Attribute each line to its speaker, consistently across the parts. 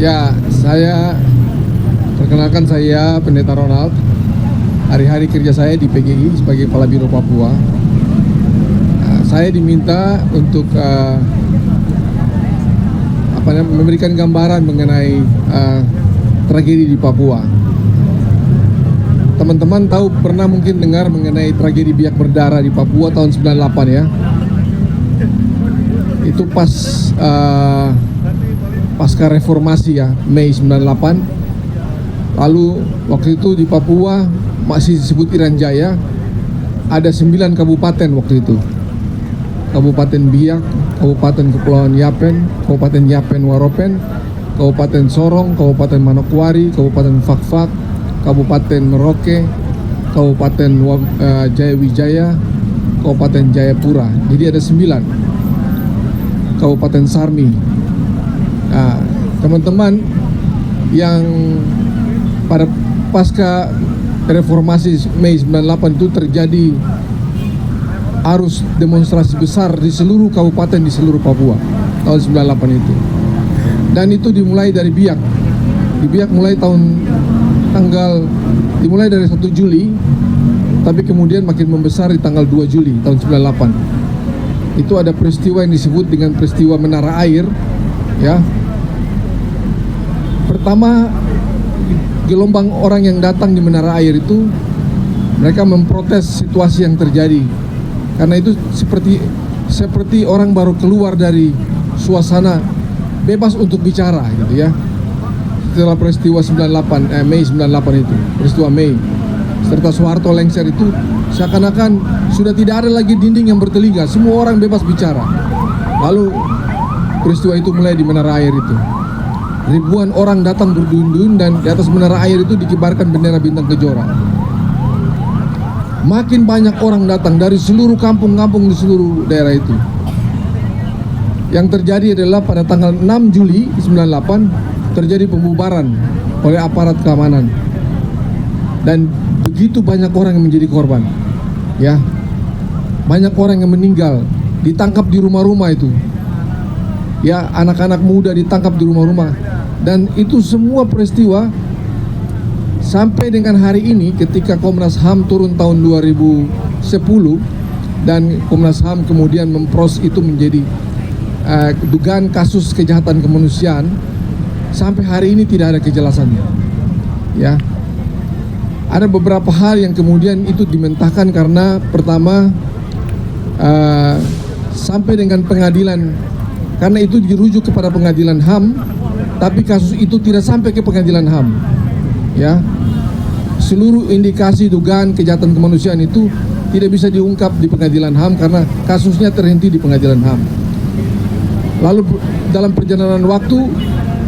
Speaker 1: Ya, saya perkenalkan, saya Pendeta Ronald. Hari-hari kerja saya di PGI sebagai Kepala Biro Papua. Saya diminta untuk memberikan gambaran mengenai tragedi di Papua. Teman-teman tahu, pernah mungkin dengar mengenai tragedi biak berdarah di Papua tahun 98 ya. Itu pasca reformasi ya, Mei 98. Lalu waktu itu di Papua masih disebut Irian Jaya, ada 9 kabupaten waktu itu. Kabupaten Biak, Kabupaten Kepulauan Yapen, Kabupaten Yapen Waropen, Kabupaten Sorong, Kabupaten Manokwari, Kabupaten Fakfak, Kabupaten Merauke, Kabupaten Jayawijaya, Kabupaten Jayapura. Jadi ada 9. Kabupaten Sarmi. Nah, teman-teman yang pada pasca reformasi Mei 98 itu terjadi arus demonstrasi besar di seluruh kabupaten di seluruh Papua tahun 98 itu. Dan itu dimulai dari Biak. Di Biak dimulai dari 1 Juli, tapi kemudian makin membesar di tanggal 2 Juli tahun 98. Itu ada peristiwa yang disebut dengan peristiwa Menara Air, ya. Pertama, gelombang orang yang datang di Menara Air itu, mereka memprotes situasi yang terjadi. Karena itu seperti orang baru keluar dari suasana bebas untuk bicara gitu ya. Setelah peristiwa Mei 98 itu, peristiwa Mei, serta Soeharto lengser itu, seakan-akan sudah tidak ada lagi dinding yang bertelinga, semua orang bebas bicara. Lalu peristiwa itu mulai di Menara Air itu. Ribuan orang datang berduyun-duyun dan di atas Menara Air itu dikibarkan bendera bintang kejora. Makin banyak orang datang dari seluruh kampung-kampung di seluruh daerah itu. Yang terjadi adalah pada tanggal 6 Juli 98 terjadi pembubaran oleh aparat keamanan. Dan begitu banyak orang yang menjadi korban. Ya. Banyak orang yang meninggal, ditangkap di rumah-rumah itu. Ya, anak-anak muda ditangkap di rumah-rumah. Dan itu semua peristiwa sampai dengan hari ini, ketika Komnas HAM turun tahun 2010 dan Komnas HAM kemudian memproses itu menjadi dugaan kasus kejahatan kemanusiaan, sampai hari ini tidak ada kejelasannya. Ya, ada beberapa hal yang kemudian itu dimentahkan karena pertama sampai dengan pengadilan, karena itu dirujuk kepada pengadilan HAM, tapi kasus itu tidak sampai ke pengadilan HAM. Ya, seluruh indikasi dugaan kejahatan kemanusiaan itu tidak bisa diungkap di pengadilan HAM karena kasusnya terhenti di pengadilan HAM. Lalu dalam perjalanan waktu,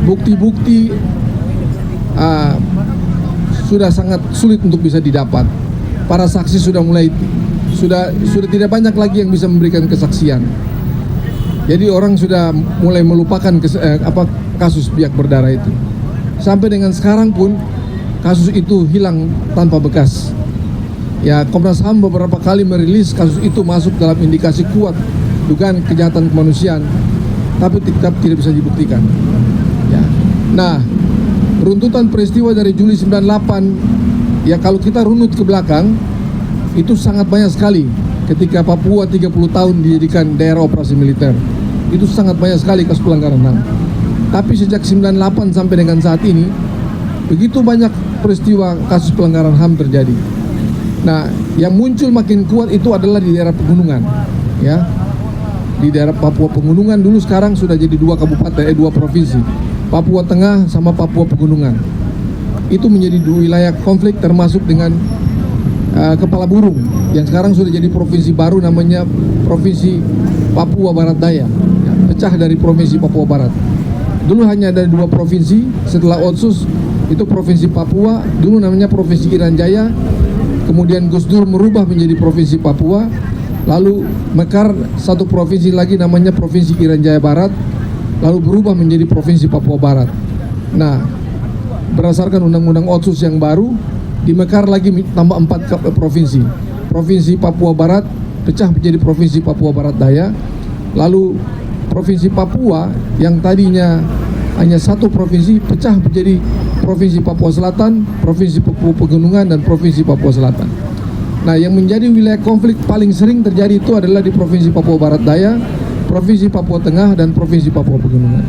Speaker 1: bukti-bukti sudah sangat sulit untuk bisa didapat. Para saksi sudah tidak banyak lagi yang bisa memberikan kesaksian. Jadi orang sudah mulai melupakan kasus biak berdarah itu. Sampai dengan sekarang pun kasus itu hilang tanpa bekas. Ya, Komnas HAM beberapa kali merilis kasus itu masuk dalam indikasi kuat dugaan kejahatan kemanusiaan, tapi tetap tidak bisa dibuktikan. Ya. Nah, runtutan peristiwa dari Juli 98, ya kalau kita runut ke belakang, itu sangat banyak sekali. Ketika Papua 30 tahun dijadikan daerah operasi militer, itu sangat banyak sekali kasus pelanggaran HAM. Tapi sejak 98 sampai dengan saat ini, begitu banyak peristiwa kasus pelanggaran HAM terjadi. Nah, yang muncul makin kuat itu adalah di daerah pegunungan, ya. Di daerah Papua Pegunungan dulu sekarang sudah jadi 2 provinsi, Papua Tengah sama Papua Pegunungan. Itu menjadi 2 wilayah konflik, termasuk dengan Kepala Burung yang sekarang sudah jadi provinsi baru, namanya Provinsi Papua Barat Daya, ya, pecah dari Provinsi Papua Barat. Dulu hanya ada 2 provinsi, setelah Otsus itu Provinsi Papua, dulu namanya Provinsi Irian Jaya, kemudian Gus Dur merubah menjadi Provinsi Papua, lalu mekar 1 provinsi lagi namanya Provinsi Irian Jaya Barat, lalu berubah menjadi Provinsi Papua Barat. Nah, berdasarkan Undang-Undang Otsus yang baru, dimekar lagi tambah 4 provinsi. Provinsi Papua Barat pecah menjadi Provinsi Papua Barat Daya, lalu Provinsi Papua yang tadinya hanya satu provinsi pecah menjadi Provinsi Papua Selatan, Provinsi Papua Pegunungan, dan Provinsi Papua Selatan. Nah, yang menjadi wilayah konflik paling sering terjadi itu adalah di Provinsi Papua Barat Daya, Provinsi Papua Tengah, dan Provinsi Papua Pegunungan.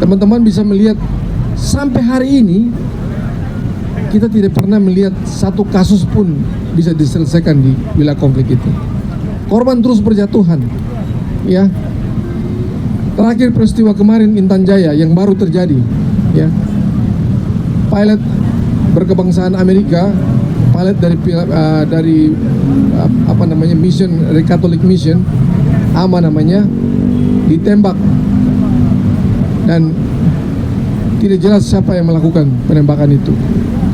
Speaker 1: Teman-teman bisa melihat sampai hari ini kita tidak pernah melihat satu kasus pun bisa diselesaikan di wilayah konflik itu. Korban terus berjatuhan, ya. Terakhir peristiwa kemarin Intan Jaya yang baru terjadi, ya. Pilot berkebangsaan Amerika, pilot dari apa namanya mission, Catholic Mission, AMA namanya, ditembak dan tidak jelas siapa yang melakukan penembakan itu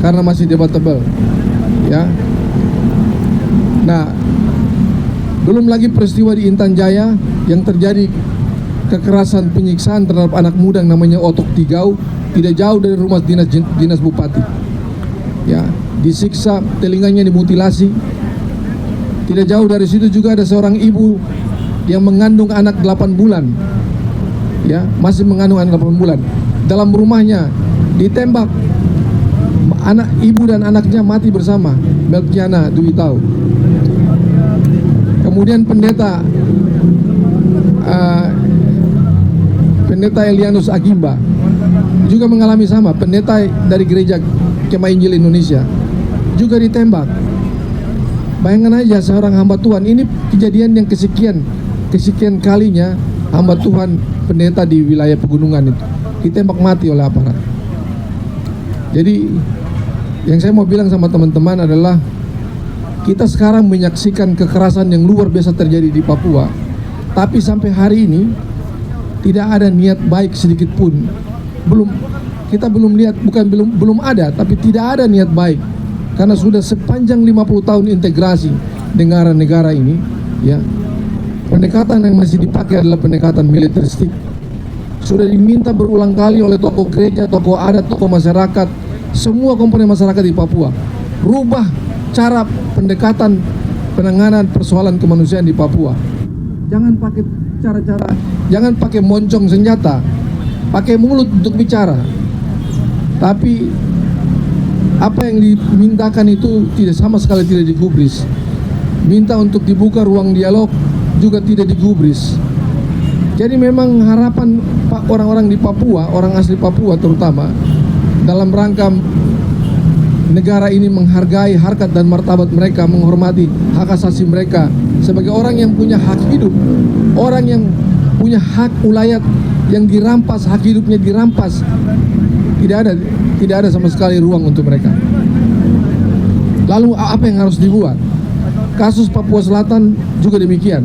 Speaker 1: karena masih debatable, ya. Nah, belum lagi peristiwa di Intan Jaya yang terjadi kekerasan penyiksaan terhadap anak muda yang namanya Otok Tigau, tidak jauh dari rumah dinas bupati, ya, disiksa, telinganya dimutilasi. Tidak jauh dari situ juga ada seorang ibu yang mengandung anak 8 bulan, ya, masih mengandung anak 8 bulan. Dalam rumahnya ditembak, anak ibu dan anaknya mati bersama, Melkiana Dwi Tau. Kemudian pendeta Elianus Agimba juga mengalami sama, pendeta dari gereja Kemah Injil Indonesia juga ditembak. Bayangkan aja seorang hamba Tuhan, ini kejadian yang kesekian kalinya hamba Tuhan pendeta di wilayah pegunungan itu ditembak mati oleh aparat. Jadi yang saya mau bilang sama teman-teman adalah kita sekarang menyaksikan kekerasan yang luar biasa terjadi di Papua, tapi sampai hari ini tidak ada niat baik sedikit pun. Kita belum lihat, belum ada, tapi tidak ada niat baik. Karena sudah sepanjang 50 tahun integrasi negara-negara ini, ya, pendekatan yang masih dipakai adalah pendekatan militeristik. Sudah diminta berulang kali oleh tokoh gereja, tokoh adat, tokoh masyarakat, semua komponen masyarakat di Papua, rubah cara pendekatan penanganan persoalan kemanusiaan di Papua. Jangan pakai cara-cara, jangan pakai moncong senjata, pakai mulut untuk bicara. Tapi apa yang dimintakan itu sama sekali tidak digubris. Minta untuk dibuka ruang dialog juga tidak digubris. Jadi memang harapan orang-orang di Papua, orang asli Papua terutama, dalam rangka negara ini menghargai harkat dan martabat mereka, menghormati hak asasi mereka sebagai orang yang punya hak hidup, orang yang punya hak ulayat yang dirampas, hak hidupnya dirampas. Tidak ada sama sekali ruang untuk mereka. Lalu apa yang harus dibuat? Kasus Papua Selatan juga demikian,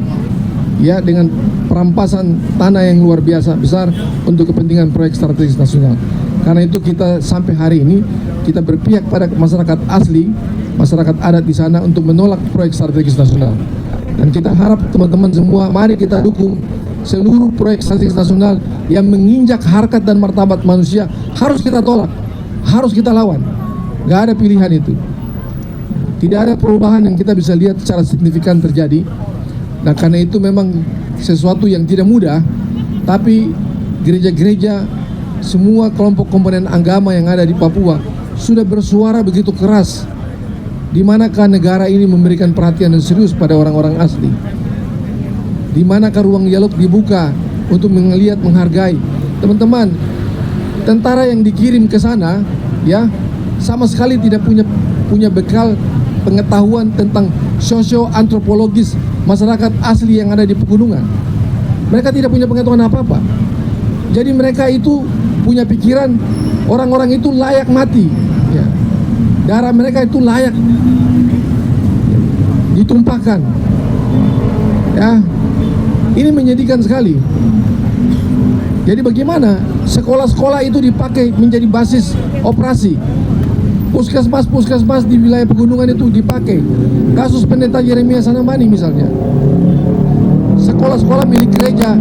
Speaker 1: ya, dengan perampasan tanah yang luar biasa besar untuk kepentingan proyek strategis nasional. Karena itu kita sampai hari ini kita berpihak pada masyarakat asli, masyarakat adat di sana untuk menolak proyek strategis nasional. Dan kita harap teman-teman semua, mari kita dukung seluruh proyek strategis nasional yang menginjak harkat dan martabat manusia. Harus kita tolak, harus kita lawan. Gak ada pilihan itu. Tidak ada perubahan yang kita bisa lihat secara signifikan terjadi. Nah, karena itu memang sesuatu yang tidak mudah. Tapi gereja-gereja, semua kelompok komponen agama yang ada di Papua sudah bersuara begitu keras. Di manakah negara ini memberikan perhatian dan serius pada orang-orang asli? Di manakah ruang dialog dibuka untuk melihat, menghargai? Teman-teman, tentara yang dikirim ke sana, ya, sama sekali tidak punya bekal pengetahuan tentang sosio-antropologis masyarakat asli yang ada di pegunungan. Mereka tidak punya pengetahuan apa-apa. Jadi mereka itu punya pikiran orang-orang itu layak mati, ya. Darah mereka itu layak ditumpahkan, ya. Ini menyedihkan sekali. Jadi bagaimana sekolah-sekolah itu dipakai menjadi basis operasi? Puskesmas di wilayah pegunungan itu dipakai. Kasus pendeta Yeremia Sanamani misalnya. Sekolah-sekolah milik gereja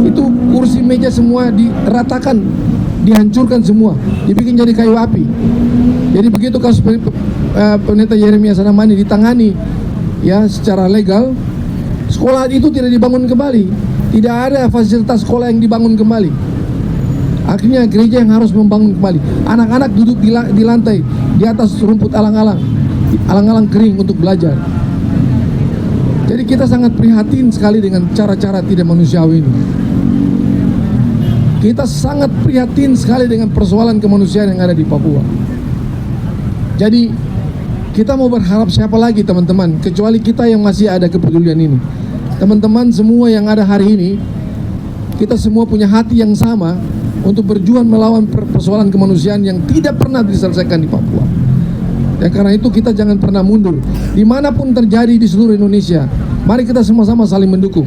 Speaker 1: itu kursi meja semua diratakan, dihancurkan semua, dibikin jadi kayu api. Jadi begitu kasus pendeta Yeremia Sanamani ditangani, ya, secara legal, sekolah itu tidak dibangun kembali. Tidak ada fasilitas sekolah yang dibangun kembali. Akhirnya gereja yang harus membangun kembali. Anak-anak duduk di lantai, di atas rumput alang-alang kering untuk belajar. Jadi kita sangat prihatin sekali dengan cara-cara tidak manusiawi ini. Kita sangat prihatin sekali dengan persoalan kemanusiaan yang ada di Papua. Jadi kita mau berharap siapa lagi teman-teman, kecuali kita yang masih ada kepedulian ini. Teman-teman semua yang ada hari ini, kita semua punya hati yang sama untuk berjuang melawan persoalan kemanusiaan yang tidak pernah diselesaikan di Papua. Dan karena itu kita jangan pernah mundur. Dimanapun terjadi di seluruh Indonesia, mari kita sama-sama saling mendukung.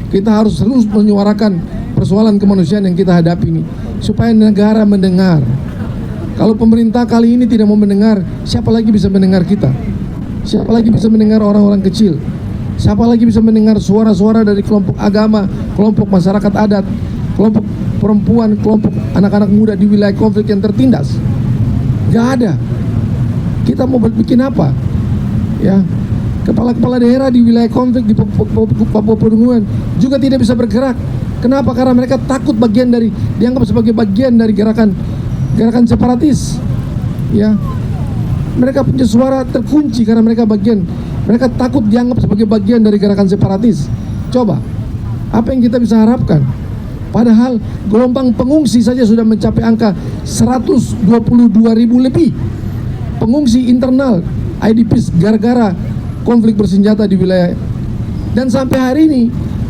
Speaker 1: Kita harus terus menyuarakan persoalan kemanusiaan yang kita hadapi ini, supaya negara mendengar. Kalau pemerintah kali ini tidak mau mendengar, siapa lagi bisa mendengar kita? Siapa lagi bisa mendengar orang-orang kecil? Siapa lagi bisa mendengar suara-suara dari kelompok agama, kelompok masyarakat adat, kelompok perempuan, kelompok anak-anak muda di wilayah konflik yang tertindas? Gak ada. Kita mau bikin apa? Ya, kepala-kepala daerah di wilayah konflik di Papua Pegunungan juga tidak bisa bergerak. Kenapa? Karena mereka takut dianggap sebagai bagian dari gerakan separatis. Ya, mereka punya suara terkunci karena mereka takut dianggap sebagai bagian dari gerakan separatis. Coba, apa yang kita bisa harapkan? Padahal gelombang pengungsi saja sudah mencapai angka 122.000 lebih. Pengungsi internal IDPs gara-gara konflik bersenjata di wilayah. Dan sampai hari ini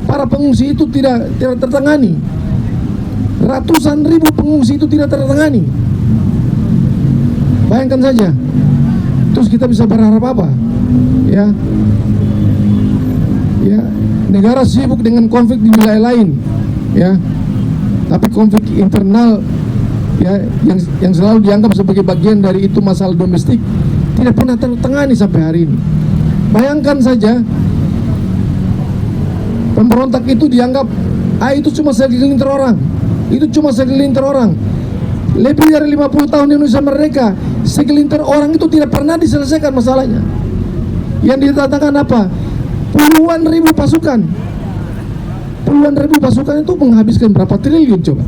Speaker 1: para pengungsi itu tidak tertangani. Ratusan ribu pengungsi itu tidak tertangani. Bayangkan saja. Terus kita bisa berharap apa? Ya, negara sibuk dengan konflik di wilayah lain, ya. Tapi konflik internal, ya, yang selalu dianggap sebagai bagian dari itu masalah domestik, tidak pernah tertangani sampai hari ini. Bayangkan saja, pemberontak itu dianggap, itu cuma segelintir orang. Itu cuma segelintir orang. Lebih dari 50 tahun Indonesia merdeka, segelintir orang itu tidak pernah diselesaikan masalahnya. Yang dikatakan apa? Puluhan ribu pasukan. Puluhan ribu pasukan itu menghabiskan berapa triliun coba.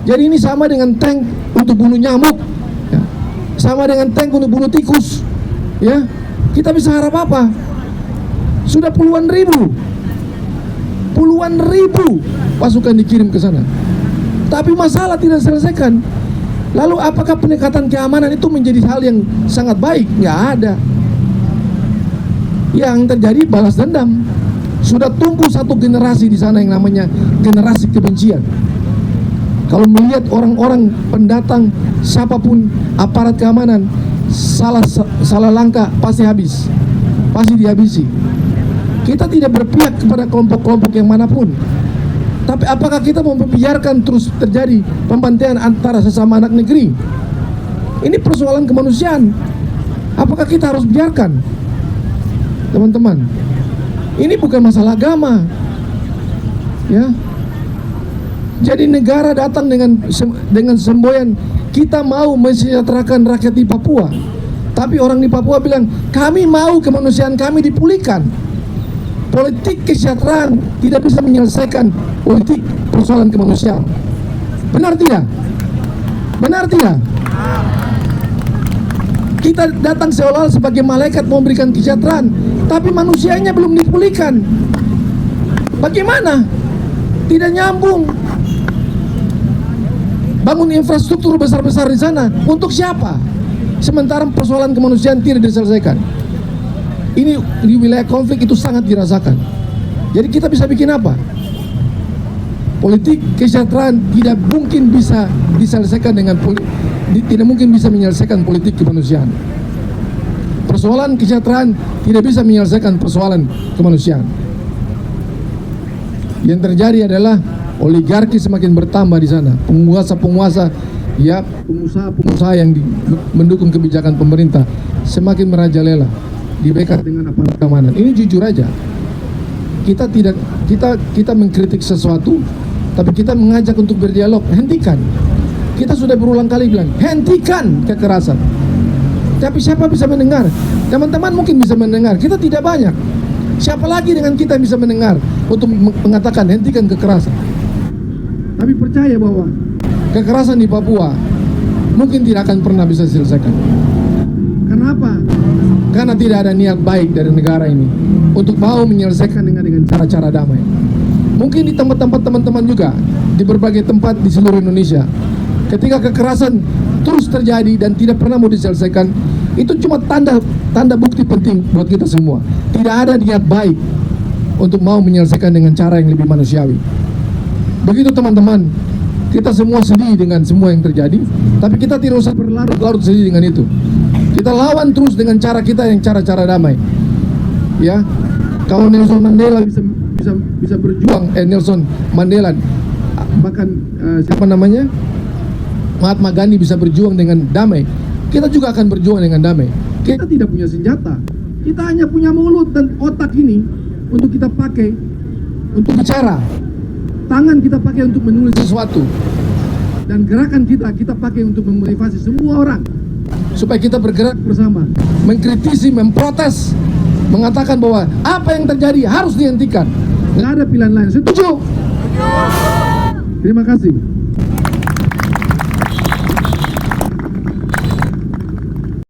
Speaker 1: Jadi ini sama dengan tank untuk bunuh nyamuk, ya. Sama dengan tank untuk bunuh tikus, ya. Kita bisa harap apa? Sudah puluhan ribu pasukan dikirim ke sana, tapi masalah tidak diselesaikan. Lalu apakah pendekatan keamanan itu menjadi hal yang sangat baik? Nggak ada. Yang terjadi balas dendam. Sudah tumbuh satu generasi di sana yang namanya generasi kebencian. Kalau melihat orang-orang pendatang, siapapun aparat keamanan, salah langkah pasti dihabisi. Kita tidak berpihak kepada kelompok-kelompok yang manapun. Tapi apakah kita mau membiarkan terus terjadi pembantaian antara sesama anak negeri? Ini persoalan kemanusiaan. Apakah kita harus biarkan? Teman-teman, ini bukan masalah agama, ya. Jadi negara datang dengan semboyan kita mau mensejahterakan rakyat di Papua, tapi orang di Papua bilang kami mau kemanusiaan kami dipulihkan. Politik kesejahteraan tidak bisa menyelesaikan politik persoalan kemanusiaan. Benar tidak? Benar tidak? Kita datang seolah-olah sebagai malaikat memberikan kesejahteraan, tapi manusianya belum dipulihkan. Bagaimana? Tidak nyambung. Bangun infrastruktur besar-besar di sana untuk siapa? Sementara persoalan kemanusiaan tidak diselesaikan. Ini di wilayah konflik itu sangat dirasakan. Jadi kita bisa bikin apa? Politik kesejahteraan tidak mungkin bisa diselesaikan tidak mungkin bisa menyelesaikan politik kemanusiaan. Persoalan kesejahteraan tidak bisa menyelesaikan persoalan kemanusiaan. Yang terjadi adalah oligarki semakin bertambah di sana. Penguasa-penguasa, ya, pengusaha-pengusaha yang mendukung kebijakan pemerintah semakin merajalela di backup dengan aparat keamanan. Ini jujur aja. Kita mengkritik sesuatu, tapi kita mengajak untuk berdialog. Hentikan. Kita sudah berulang kali bilang, hentikan kekerasan. Tapi siapa bisa mendengar? Teman-teman mungkin bisa mendengar. Kita tidak banyak. Siapa lagi dengan kita bisa mendengar untuk mengatakan hentikan kekerasan? Tapi percaya bahwa kekerasan di Papua mungkin tidak akan pernah bisa diselesaikan. Kenapa? Karena tidak ada niat baik dari negara ini untuk mau menyelesaikan dengan cara-cara damai. Mungkin di tempat-tempat teman-teman juga, di berbagai tempat di seluruh Indonesia, ketika kekerasan terus terjadi dan tidak pernah mau diselesaikan, itu cuma tanda bukti penting buat kita semua. Tidak ada niat baik untuk mau menyelesaikan dengan cara yang lebih manusiawi. Begitu teman-teman, kita semua sedih dengan semua yang terjadi, tapi kita tidak usah berlarut-larut sedih dengan itu. Kita lawan terus dengan cara kita yang cara-cara damai. Ya, kalau Nelson Mandela bisa berjuang, Nelson Mandela, bahkan siapa namanya, Mahatma Gandhi bisa berjuang dengan damai, kita juga akan berjuang dengan damai. Kita tidak punya senjata, kita hanya punya mulut dan otak ini untuk kita pakai untuk bicara, tangan kita pakai untuk menulis sesuatu, dan gerakan kita pakai untuk memotivasi semua orang supaya kita bergerak bersama, mengkritisi, memprotes, mengatakan bahwa apa yang terjadi harus dihentikan. Nggak ada pilihan lain. Setuju? Terima kasih.